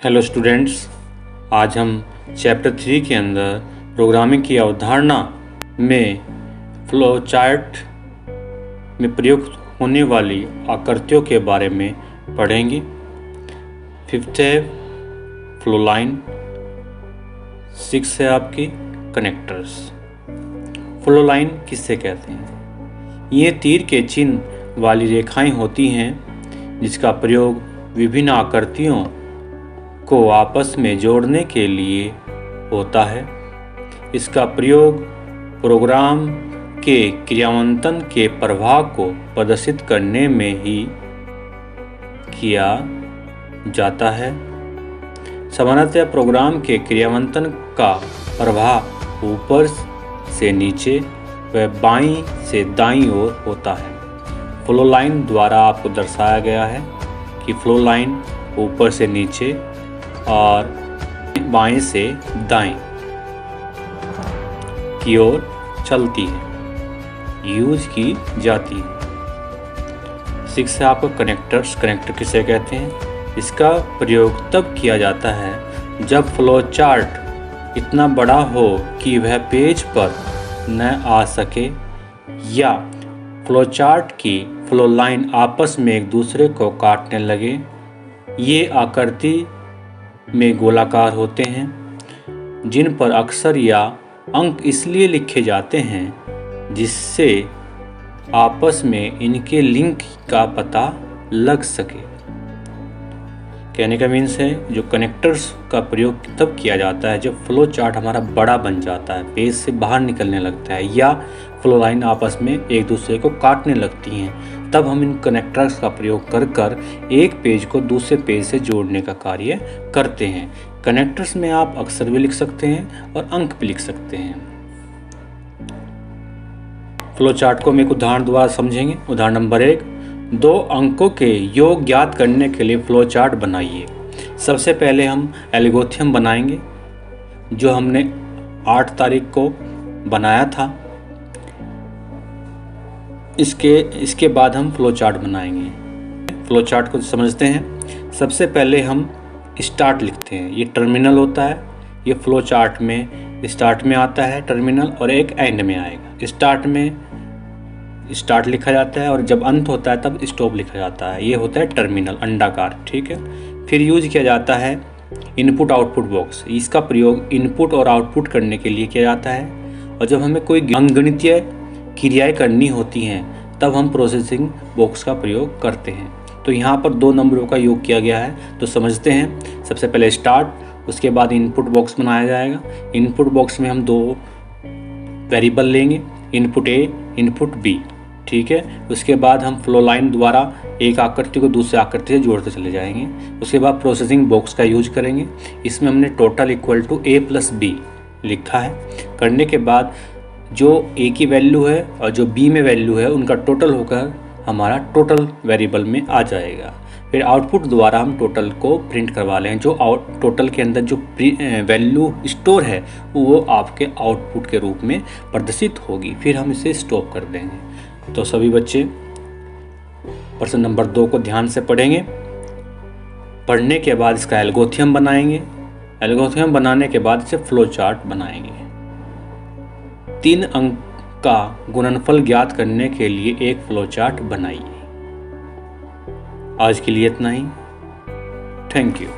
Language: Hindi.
हेलो स्टूडेंट्स, आज हम चैप्टर 3 के अंदर प्रोग्रामिंग की अवधारणा में फ्लो चार्ट में प्रयुक्त होने वाली आकृतियों के बारे में पढ़ेंगे। फिफ्थ है फ्लो लाइन, 6 है आपकी कनेक्टर्स। फ्लो लाइन किससे कहते हैं? ये तीर के चिन्ह वाली रेखाएं होती हैं जिसका प्रयोग विभिन्न आकृतियों को आपस में जोड़ने के लिए होता है। इसका प्रयोग प्रोग्राम के क्रियान्वयन के प्रवाह को प्रदर्शित करने में ही किया जाता है। सामान्यतः प्रोग्राम के क्रियान्वयन का प्रवाह ऊपर से नीचे व बाईं से दाईं ओर होता है। फ्लो लाइन द्वारा आपको दर्शाया गया है कि फ्लो लाइन ऊपर से नीचे और बाएं से दाएं की ओर चलती है, यूज की जाती है। 6 है आपको कनेक्टर्स। कनेक्टर किसे कहते हैं? इसका प्रयोग तब किया जाता है जब फ्लो चार्ट इतना बड़ा हो कि वह पेज पर न आ सके या फ्लो चार्ट की फ्लो लाइन आपस में एक दूसरे को काटने लगे। ये आकृति में गोलाकार होते हैं जिन पर अक्षर या अंक इसलिए लिखे जाते हैं जिससे आपस में इनके लिंक का पता लग सके। कहने का मीन्स है जो कनेक्टर्स का प्रयोग तब किया जाता है जब फ्लो चार्ट हमारा बड़ा बन जाता है, पेज से बाहर निकलने लगता है या फ्लो लाइन आपस में एक दूसरे को काटने लगती हैं, तब हम इन कनेक्टर्स का प्रयोग कर एक पेज को दूसरे पेज से जोड़ने का कार्य करते हैं। कनेक्टर्स में आप अक्षर भी लिख सकते हैं और अंक भी लिख सकते हैं। फ्लो चार्ट को हम एक उदाहरण द्वारा समझेंगे। उदाहरण नंबर 1, 2 अंकों के योग ज्ञात करने के लिए फ्लो चार्ट बनाइए। सबसे पहले हम एल्गोरिथम बनाएंगे जो हमने 8 तारीख को बनाया था। इसके बाद हम फ्लो चार्ट बनाएंगे। फ्लो चार्ट को समझते हैं। सबसे पहले हम स्टार्ट लिखते हैं। ये टर्मिनल होता है। ये फ्लो चार्ट में स्टार्ट में आता है टर्मिनल और एक एंड में आएगा। स्टार्ट में स्टार्ट लिखा जाता है और जब अंत होता है तब स्टॉप लिखा जाता है। ये होता है टर्मिनल, अंडाकार। ठीक है। फिर यूज किया जाता है इनपुट आउटपुट बॉक्स। इसका प्रयोग इनपुट और आउटपुट करने के लिए किया जाता है और जब हमें कोई अंकगणितीय क्रियाएं करनी होती हैं तब हम प्रोसेसिंग बॉक्स का प्रयोग करते हैं। तो यहाँ पर 2 नंबरों का योग किया गया है, तो समझते हैं। सबसे पहले स्टार्ट, उसके बाद इनपुट बॉक्स बनाया जाएगा। इनपुट बॉक्स में हम 2 वेरिएबल लेंगे, इनपुट ए, इनपुट बी। ठीक है। उसके बाद हम फ्लो लाइन द्वारा एक आकृति को दूसरे आकृति से जोड़ते चले जाएंगे। उसके बाद प्रोसेसिंग बॉक्स का यूज करेंगे। इसमें हमने total equal to A plus B लिखा है। करने के बाद जो ए की वैल्यू है और जो बी में वैल्यू है उनका टोटल होकर हमारा टोटल वेरिएबल में आ जाएगा। फिर आउटपुट द्वारा हम टोटल को प्रिंट करवा लें। जो टोटल के अंदर जो वैल्यू स्टोर है वो आपके आउटपुट के रूप में प्रदर्शित होगी। फिर हम इसे स्टॉप कर देंगे। तो सभी बच्चे प्रश्न नंबर 2 को ध्यान से पढ़ेंगे। पढ़ने के बाद इसका एल्गोरिथम बनाएंगे। एल्गोरिथम बनाने के बाद इसे फ्लो चार्ट बनाएंगे। 3 अंक का गुणनफल ज्ञात करने के लिए एक फ्लो चार्ट बनाइए। आज के लिए इतना ही। Thank you.